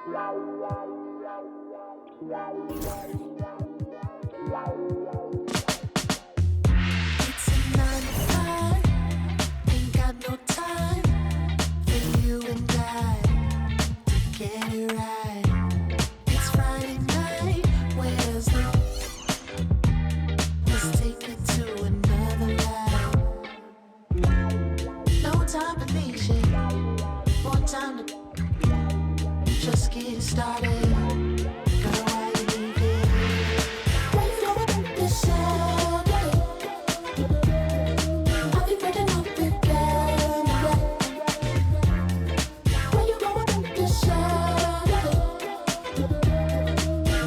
It's a 9 to 5, ain't got no time for you and I to get it right. It's Friday night, where's the... Let's take it to another life. No time for leisure, more time to just get started. Girl, why you leaving? Why you going this Saturday? I'll be breaking up again. Why you going this Saturday?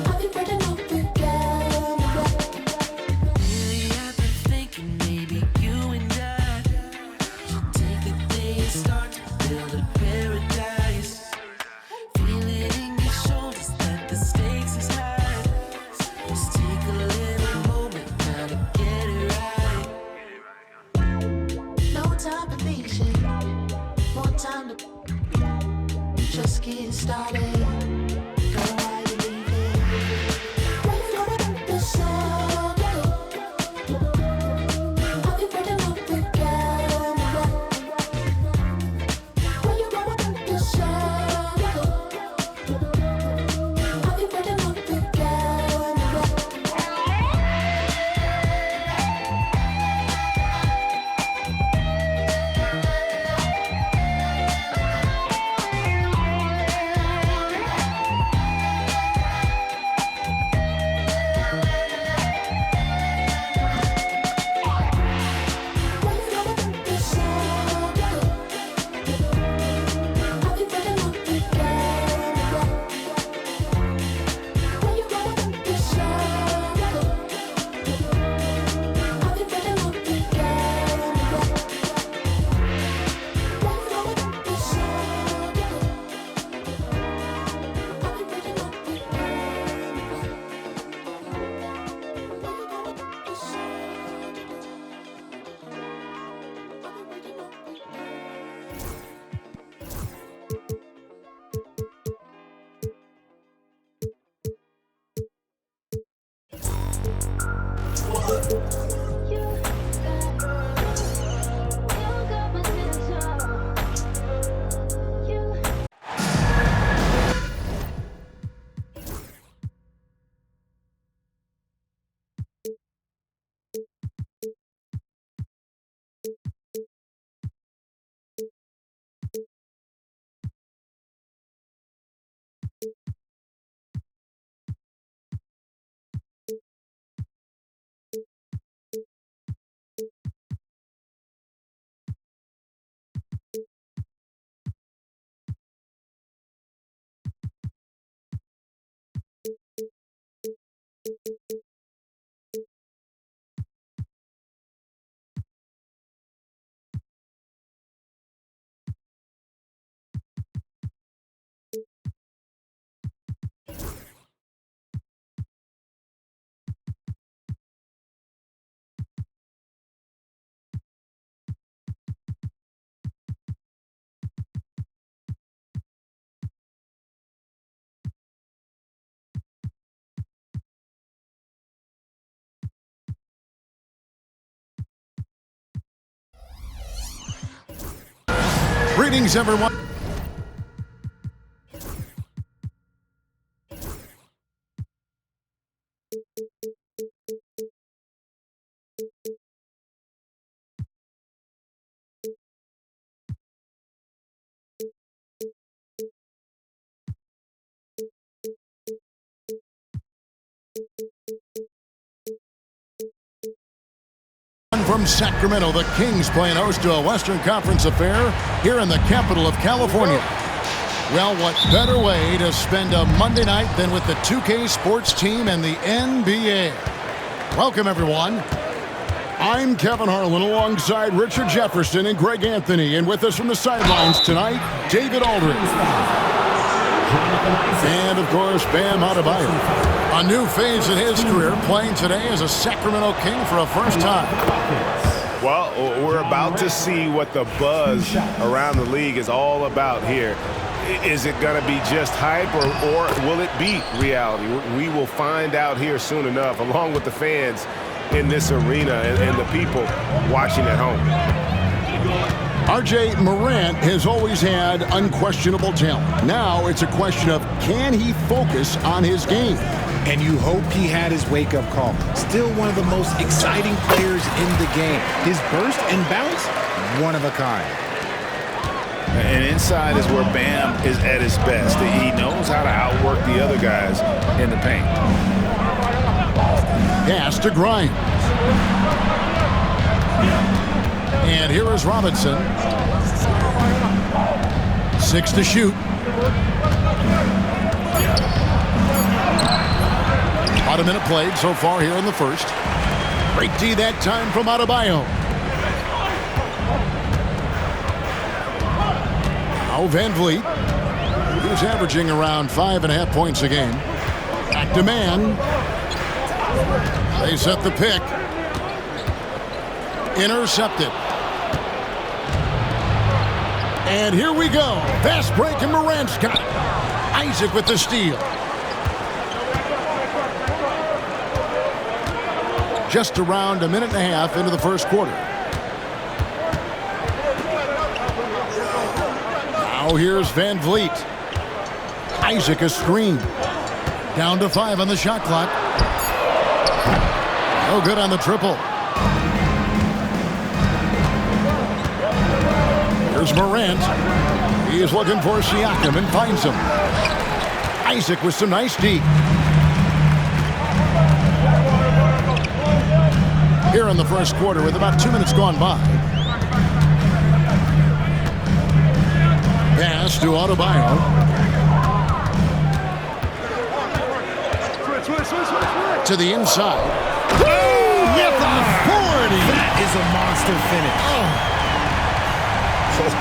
I'll be breaking up again. Lately I've been thinking maybe you and I should take the day and start to build a paradise. Feel it in your shoulders that the stakes is high. Let's take a little moment now to get it right. No time for leisure, more time to just get started. Girl, why you leaving? Why you going this Saturday? I'll be breaking up again. Why you going this Saturday? I'll be breaking up again. Why you going this Saturday? I'll be breaking up again. Why you going this Saturday? I'll be breaking up again. Why you going this Saturday? I'll be breaking up Greetings, everyone. From Sacramento, the Kings playing host to a Western Conference affair here in the capital of California. Well, what better way to spend a Monday night than with the 2K sports team and the NBA? Welcome, everyone. I'm Kevin Harlan alongside Richard Jefferson and Greg Anthony. And with us from the sidelines tonight, David Aldridge. And, of course, Bam Adebayo. A new phase in his career, playing today as a Sacramento King for a first time. Well, we're about to see what the buzz around the league is all about here. Is it going to be just hype or will it be reality? We will find out here soon enough, along with the fans in this arena and the people watching at home. R.J. Morant has always had unquestionable talent. Now it's a question of, can he focus on his game? And you hope he had his wake-up call. Still one of the most exciting players in the game. His burst and bounce, one of a kind. And inside is where Bam is at his best. He knows how to outwork the other guys in the paint. Pass to Grimes. And here is Robinson. 6 to shoot. About a minute played so far here in the first. Great D that time from Adebayo. Now Van Vliet. He's averaging around 5.5 points a game. Back to man. They set the pick. Intercepted. And here we go. Fast break, and Morant's got it. Isaac with the steal. Just around a minute and a half into the first quarter. Now here's Van Vliet. Isaac a screen. Down to 5 on the shot clock. No good on the triple. Here's Morant. He is looking for Siakam and finds him. Isaac with some nice D. Here in the first quarter with about 2 minutes gone by. Pass to Adebayo. To the inside. With authority. That is a monster finish.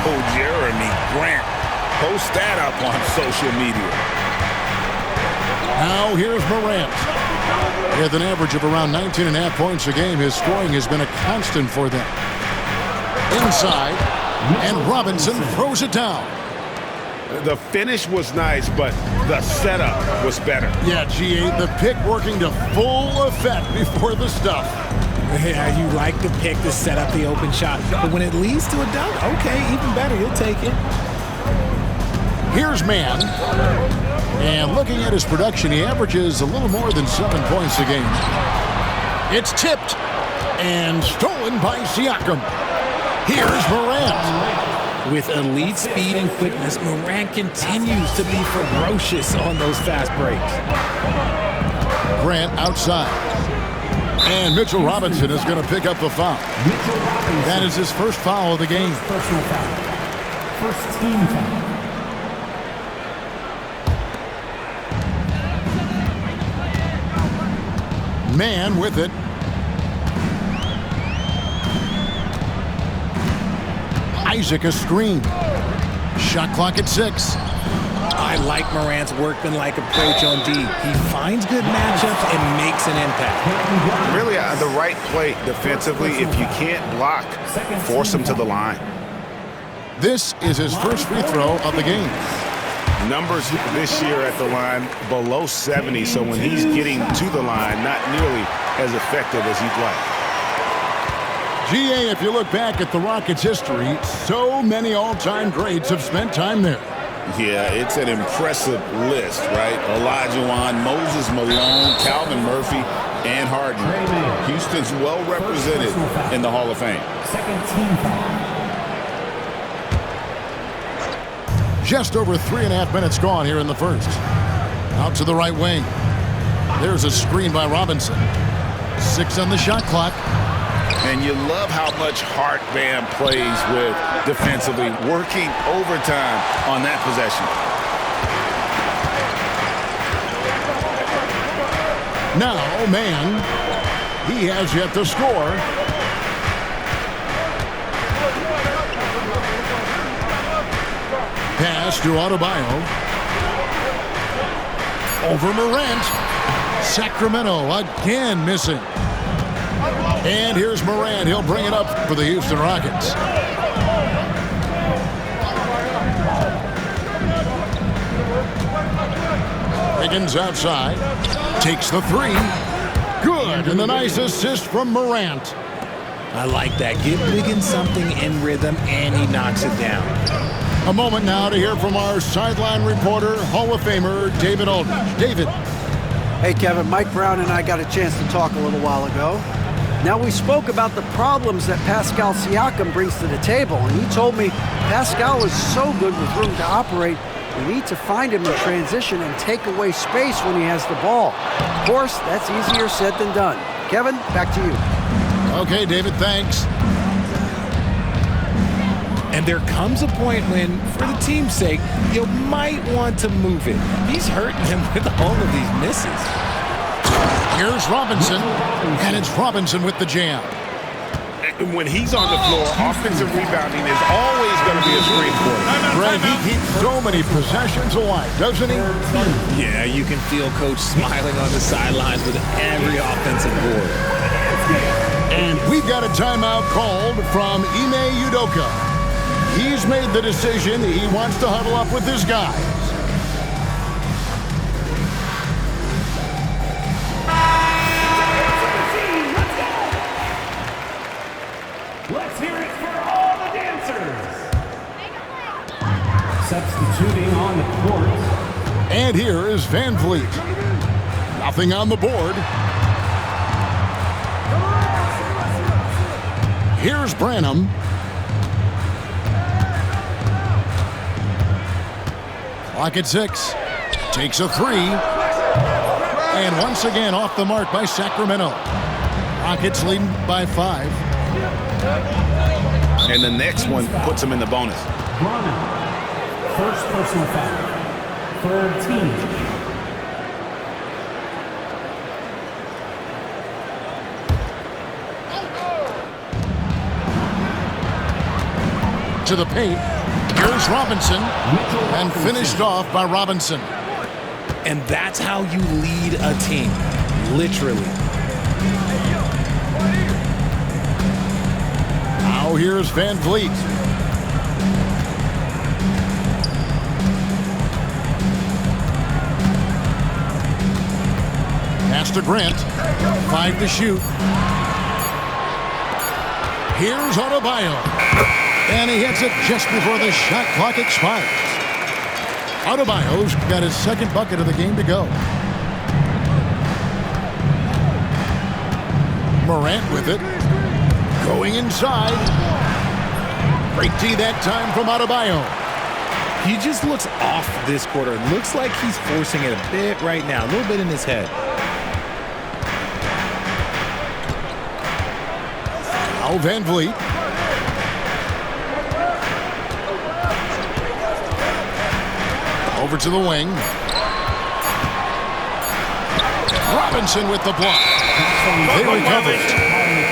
Oh, Jeremy Grant. Post that up on social media. Now here's Morant. With an average of around 19.5 points a game, his scoring has been a constant for them. Inside, and Robinson throws it down. The finish was nice, but the setup was better. Yeah, G.A., the pick working to full effect before the stuff. Yeah, you like the pick to set up the open shot. But when it leads to a dunk, okay, even better, you'll take it. Here's Man. And looking at his production, he averages a little more than 7 points a game. It's tipped and stolen by Siakam. Here's Morant. With elite speed and quickness, Morant continues to be ferocious on those fast breaks. Grant outside. And Mitchell Robinson is going to pick up the foul. That is his first foul of the game. Personal foul. First team foul. Man with it. Isaac a screen. Shot clock at 6. I like Morant's workmanlike approach on D. He finds good matchups and makes an impact. Really, the right play defensively. If you can't block, force him to the line. This is his first free throw of the game. Numbers this year at the line below 70, so when he's getting to the line, not nearly as effective as he'd like. GA, if you look back at the Rockets' history, so many all-time greats have spent time there. Yeah, it's an impressive list, right? Olajuwon, Moses Malone, Calvin Murphy, and Harden. Houston's well represented in the Hall of Fame. Second team foul. Just over 3.5 minutes gone here in the first. Out to the right wing. There's a screen by Robinson. 6 on the shot clock. And you love how much heart Bam plays with defensively, working overtime on that possession. Now, Man, he has yet to score. Pass to Adebayo. Over Morant. Sacramento again missing. And here's Morant. He'll bring it up for the Houston Rockets. Wiggins outside. Takes the three. Good, and a nice assist from Morant. I like that. Give Wiggins something in rhythm, and he knocks it down. A moment now to hear from our sideline reporter, Hall of Famer David Aldridge. David. Hey, Kevin, Mike Brown and I got a chance to talk a little while ago. Now, we spoke about the problems that Pascal Siakam brings to the table, and he told me Pascal is so good with room to operate, we need to find him in transition and take away space when he has the ball. Of course, that's easier said than done. Kevin, back to you. Okay, David, thanks. And there comes a point when, for the team's sake, you might want to move it. He's hurting him with all of these misses. Here's Robinson, and it's Robinson with the jam. When he's on the floor, offensive rebounding is always going to be a strength for him. Greg, he keeps so many possessions alive, doesn't he? Yeah, you can feel Coach smiling on the sidelines with every offensive board. And we've got a timeout called from Ime Udoka. He's made the decision he wants to huddle up with his guys. Let's hear it for all the dancers. Substituting on the court. And here is Van Vliet. Nothing on the board. Here's Branham. Clock at 6. Takes a three. And once again off the mark by Sacramento. Rockets leading by 5. And the next one puts him in the bonus. Branham. First personal foul. Third team. To the paint. Here's Robinson. And finished off by Robinson. And that's how you lead a team. Literally. Now here's Van Vliet. Pass to Grant. 5 to shoot. Here's Adebayo. And he hits it just before the shot clock expires. Adebayo's got his second bucket of the game to go. Morant with it. Going inside. Great D that time from Adebayo. He just looks off this quarter. Looks like he's forcing it a bit right now. A little bit in his head. Now Van Vliet. Over to the wing. Robinson with the block. They recover it.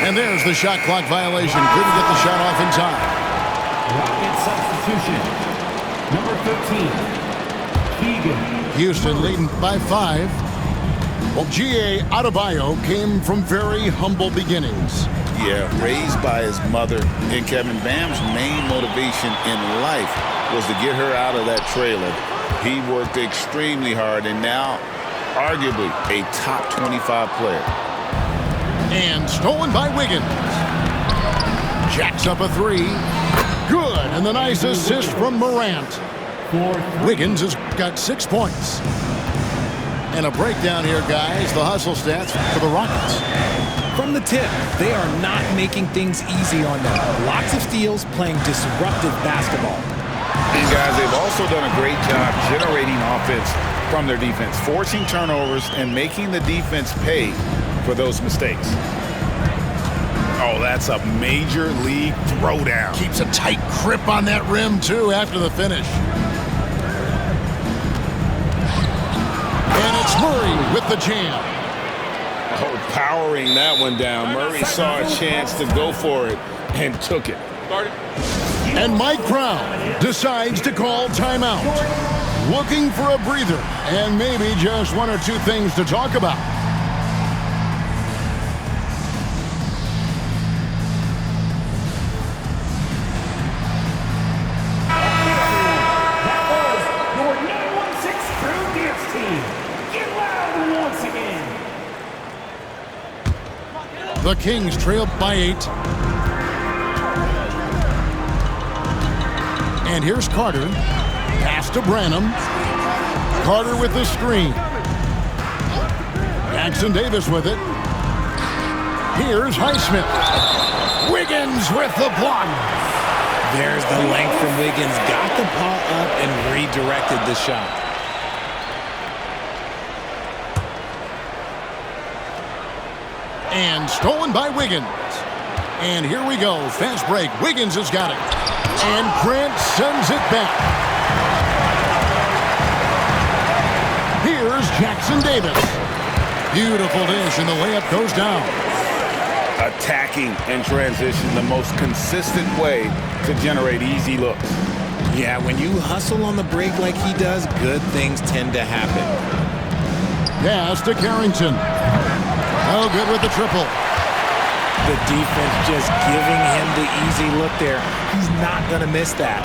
And there's the shot clock violation. Couldn't get the shot off in time. Rocket substitution. Number 13. Keegan. Houston leading by 5. Well, G.A. Adebayo came from very humble beginnings. Yeah, raised by his mother. And Kevin, Bam's main motivation in life was to get her out of that trailer. He worked extremely hard and now arguably a top 25 player. And stolen by Wiggins. Jacks up a 3. Good, and the nice assist from Morant. Wiggins has got 6 points. And a breakdown here, guys. The hustle stats for the Rockets. From the tip, they are not making things easy on them. Lots of steals, playing disruptive basketball. These guys, they've also done a great job generating offense from their defense, forcing turnovers and making the defense pay for those mistakes. Oh, that's a major league throwdown. Keeps a tight grip on that rim, too, after the finish. And it's Murray with the jam. Oh, powering that one down. Murray saw a chance to go for it and took it. And Mike Brown decides to call timeout. Looking for a breather and maybe just 1 or 2 things to talk about. That was your 916 Crew Dance Team. The Kings trail by 8. And here's Carter. Pass to Branham. Carter with the screen. Jackson Davis with it. Here's Highsmith. Wiggins with the block. There's the length from Wiggins. Got the paw up and redirected the shot. And stolen by Wiggins. And here we go. Fast break. Wiggins has got it. And Grant sends it back. Here's Jackson Davis. Beautiful dish, and the layup goes down. Attacking in transition, the most consistent way to generate easy looks. Yeah, when you hustle on the break like he does, good things tend to happen. Pass to Carrington. Oh, good with the triple. The defense just giving him the easy look there. He's not going to miss that.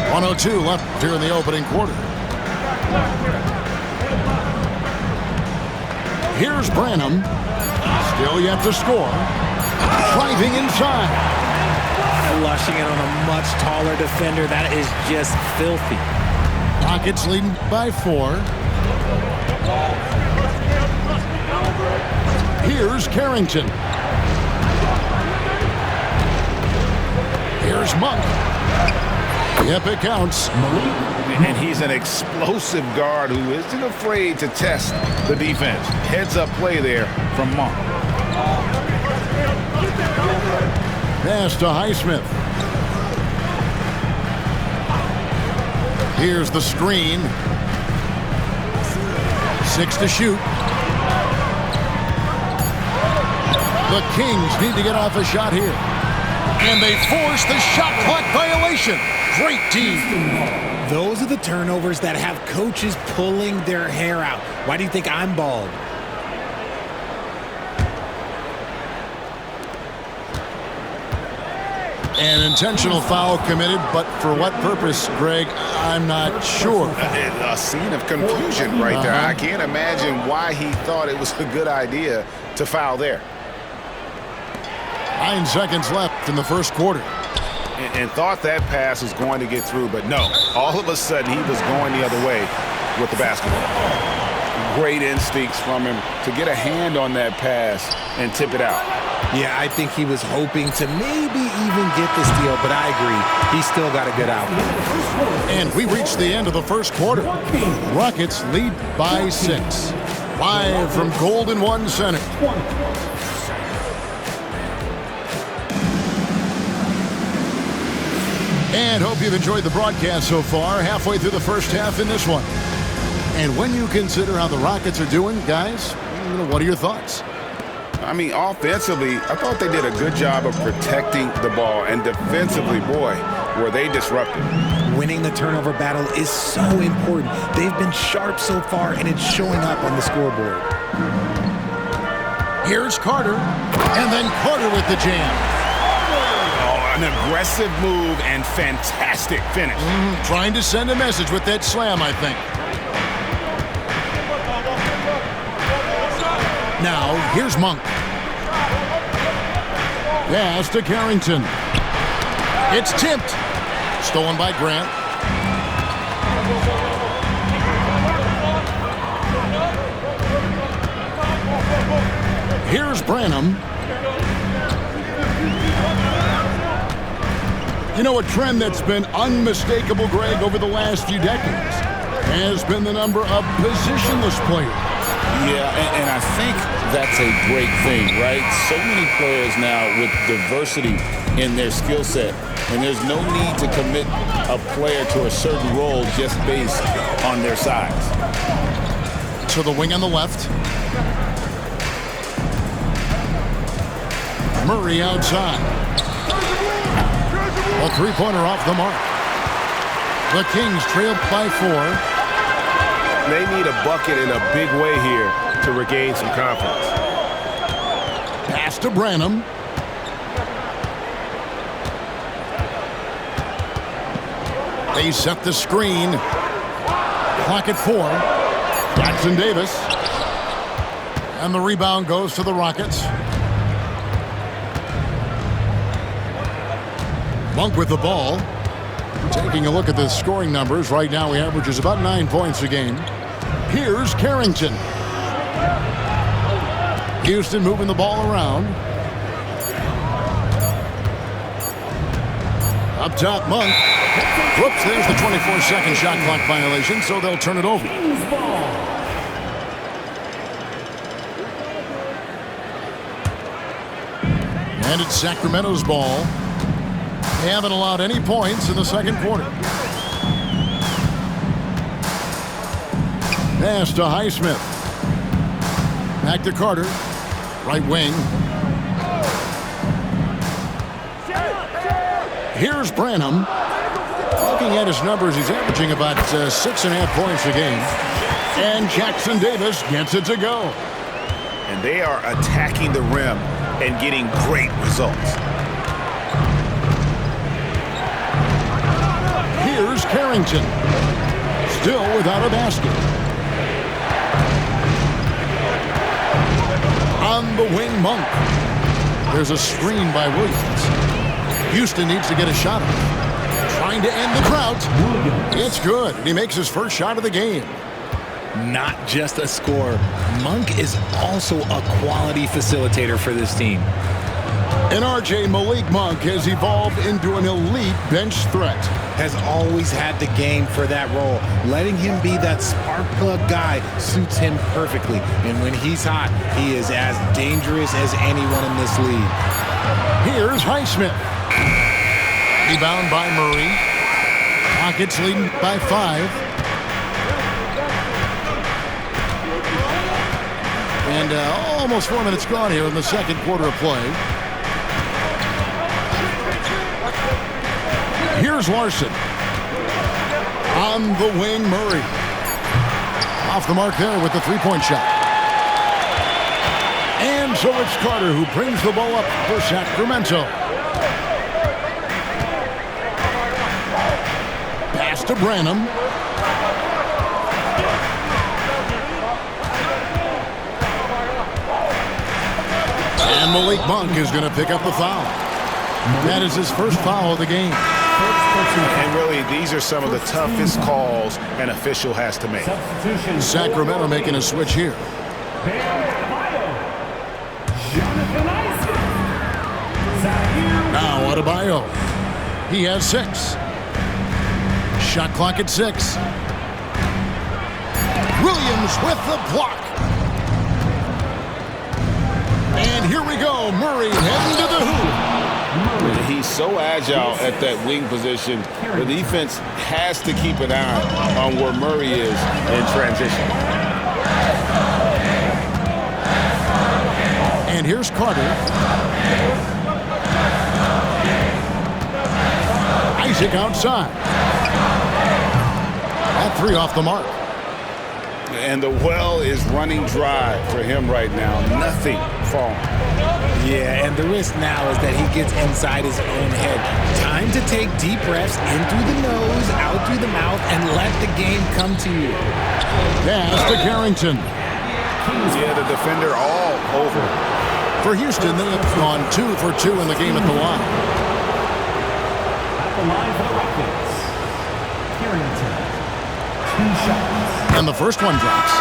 .102 left here in the opening quarter. Here's Branham. Still yet to score. Driving inside. Flushing it on a much taller defender. That is just filthy. Rockets leading by 4. Here's Carrington. Here's Monk. Yep, it counts. And he's an explosive guard who isn't afraid to test the defense. Heads-up play there from Monk. Pass to Highsmith. Here's the screen. 6 to shoot. The Kings need to get off a shot here. And they force the shot clock violation. Great team. Those are the turnovers that have coaches pulling their hair out. Why do you think I'm bald? An intentional foul committed, but for what purpose, Greg, I'm not sure. A scene of confusion right there. I can't imagine why he thought it was a good idea to foul there. 9 seconds left in the first quarter. And thought that pass was going to get through, but no. All of a sudden, he was going the other way with the basketball. Great instincts from him to get a hand on that pass and tip it out. Yeah, I think he was hoping to maybe even get the steal, but I agree. He still got a good outlet. And we reached the end of the first quarter. Rockets lead by 6. Live from Golden One Center. And hope you've enjoyed the broadcast so far. Halfway through the first half in this one. And when you consider how the Rockets are doing, guys, what are your thoughts? I mean, offensively, I thought they did a good job of protecting the ball. And defensively, boy, were they disruptive. Winning the turnover battle is so important. They've been sharp so far, and it's showing up on the scoreboard. Here's Carter. And then Carter with the jam. An aggressive move and fantastic finish. Trying to send a message with that slam, I think. Now, here's Monk. Pass to Carrington. It's tipped. Stolen by Grant. Here's Branham. You know, a trend that's been unmistakable, Greg, over the last few decades has been the number of positionless players. Yeah, and I think that's a great thing, right? So many players now with diversity in their skill set, and there's no need to commit a player to a certain role just based on their size. To the wing on the left. Murray outside. A three-pointer off the mark. The Kings trail by 4. They need a bucket in a big way here to regain some confidence. Pass to Branham. They set the screen. Clock at 4. Jackson Davis. And the rebound goes to the Rockets. Monk with the ball. Taking a look at the scoring numbers. Right now he averages about 9 points a game. Here's Carrington. Houston moving the ball around. Up top, Monk. Whoops, there's the 24-second shot clock violation, so they'll turn it over. And it's Sacramento's ball. They haven't allowed any points in the second quarter. Pass to Highsmith. Back to Carter. Right wing. Here's Branham. Looking at his numbers, he's averaging about 6.5 points a game. And Jackson Davis gets it to go. And they are attacking the rim and getting great results. Here's Carrington. Still without a basket. On the wing, Monk. There's a screen by Williams. Houston needs to get a shot up. Trying to end the drought. It's good. He makes his first shot of the game. Not just a scorer, Monk is also a quality facilitator for this team. And RJ Malik Monk has evolved into an elite bench threat. Has always had the game for that role. Letting him be that spark plug guy suits him perfectly. And when he's hot, he is as dangerous as anyone in this league. Here's Highsmith. Rebound by Murray. Rockets leading by 5. And almost 4 minutes gone here in the second quarter of play. Here's Larson. On the wing, Murray. Off the mark there with the three-point shot. And so it's Carter who brings the ball up for Sacramento. Pass to Branham. And Malik Monk is going to pick up the foul. That is his first foul of the game. And really, these are some of the toughest calls an official has to make. Sacramento making a switch here. Now Adebayo. He has 6. Shot clock at 6. Williams with the block. And here we go. Murray heading to the hoop. He's so agile at that wing position. The defense has to keep an eye on where Murray is in transition. And here's Carter. Isaac outside. That 3 off the mark. And the well is running dry for him right now. Nothing falling. Yeah, and the risk now is that he gets inside his own head. Time to take deep breaths in through the nose, out through the mouth, and let the game come to you. Pass to Carrington. Yeah, the defender all over. For Houston, they have gone 2 for 2 in the game at the line. At the line for the Rockets, Carrington, 2 shots. And the first one drops.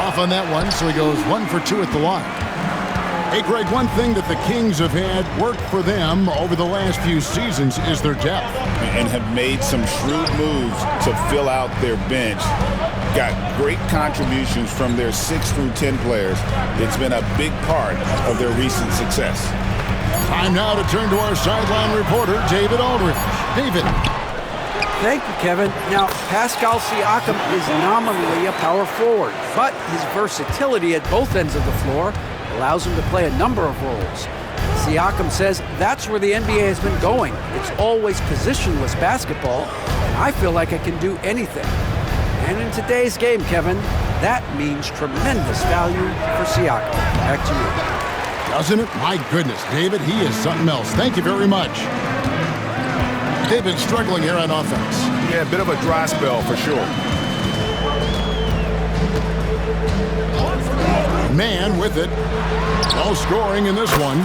Off on that one, so he goes 1 for 2 at the line. Hey, Greg, one thing that the Kings have had work for them over the last few seasons is their depth. And have made some shrewd moves to fill out their bench. Got great contributions from their 6 through 10 players. It's been a big part of their recent success. Time now to turn to our sideline reporter, David Aldridge. David. Thank you, Kevin. Now, Pascal Siakam is nominally a power forward, but his versatility at both ends of the floor allows him to play a number of roles. Siakam says that's where the NBA has been going. It's always positionless basketball, and I feel like I can do anything. And in today's game, Kevin, that means tremendous value for Siakam. Back to you. Doesn't it? My goodness, David, he is something else. Thank you very much. David struggling here on offense. Yeah, a bit of a dry spell for sure. Man with it. No scoring in this one.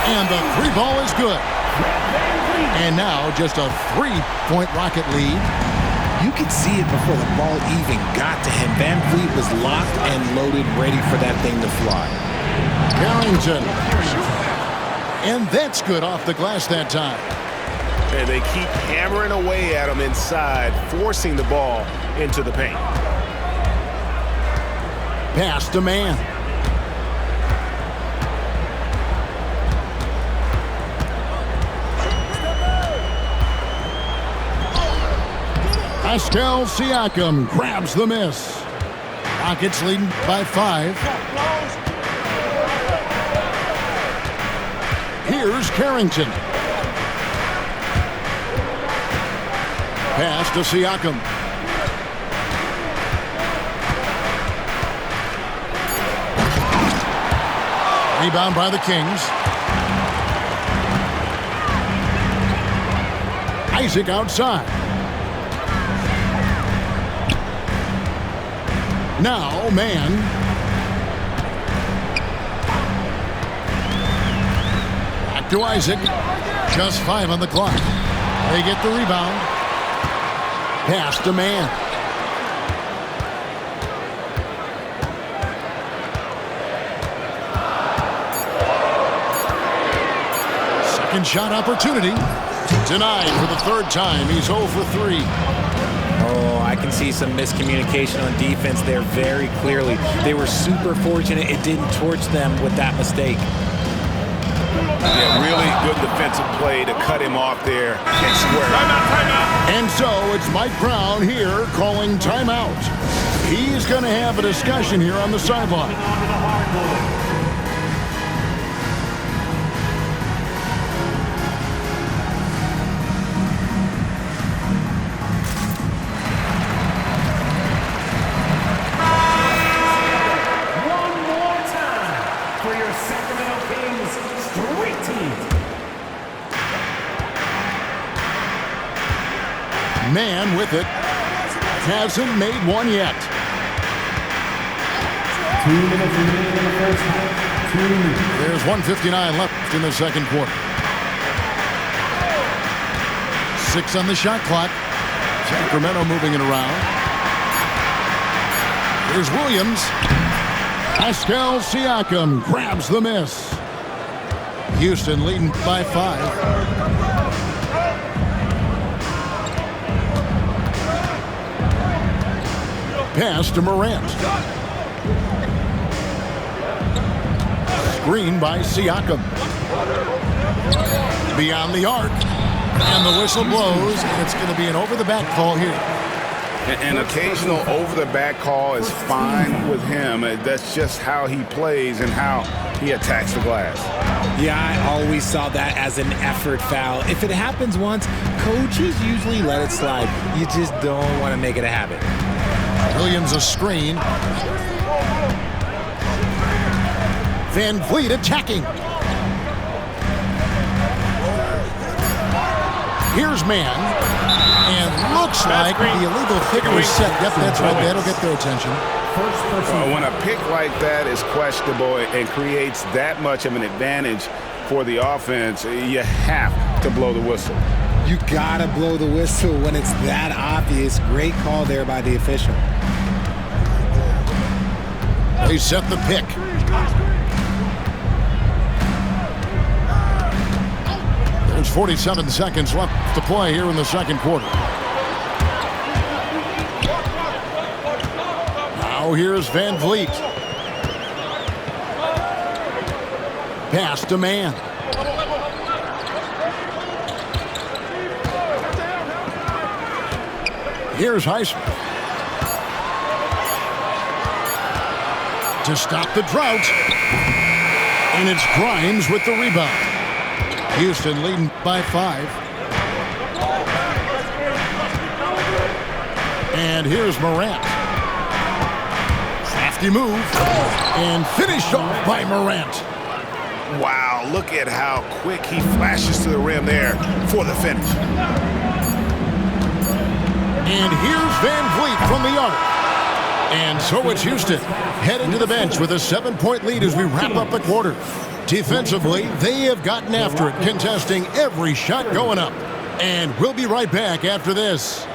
And the 3-ball is good. And now just a 3-point Rocket lead. You could see it before the ball even got to him. Van Vliet was locked and loaded, ready for that thing to fly. Carrington. And that's good off the glass that time. And they keep hammering away at him inside, forcing the ball into the paint. Pass to man. Pascal Siakam grabs the miss. Rockets leading by 5. Here's Carrington. Pass to Siakam. Rebound by the Kings. Isaac outside. Now, man. Back to Isaac. Just 5 on the clock. They get the rebound. Pass to man. Second shot opportunity. Denied for the 3rd time. He's 0 for 3. Oh, I can see some miscommunication on defense there very clearly. They were super fortunate it didn't torch them with that mistake. Yeah, really good defensive play to cut him off there and square up. And so it's Mike Brown here calling timeout. He's going to have a discussion here on the sideline. Man with it. Hasn't made one yet. 2 minutes remaining in the first half. 2 There's 1:59 left in the second quarter. 6 on the shot clock. Sacramento moving it around. Here's Williams. Pascal Siakam grabs the miss. Houston leading by 5. Pass to Morant. Screen by Siakam. Beyond the arc. And the whistle blows, and it's going to be an over-the-back call here. An occasional over-the-back call is fine with him. That's just how he plays and how he attacks the glass. Yeah, I always saw that as an effort foul. If it happens once, coaches usually let it slide. You just don't want to make it a habit. Williams a screen. Van Vliet attacking. Here's man. And looks like the illegal kick was set. Yep, that's right. That'll get their attention. When a pick like that is questionable and creates that much of an advantage for the offense, you have to blow the whistle. You gotta blow the whistle when it's that obvious. Great call there by the official. They set the pick. There's 47 seconds left to play here in the second quarter. Now here's Van Vliet. Pass to man. Here's Highsmith. To stop the drought. And it's Grimes with the rebound. Houston leading by 5. And here's Morant. Crafty move. And finished off by Morant. Wow, look at how quick he flashes to the rim there for the finish. And here's Van Vliet from the arc. And so it's Houston heading to the bench with a 7-point lead as we wrap up the quarter. Defensively, they have gotten after it, contesting every shot going up. And we'll be right back after this.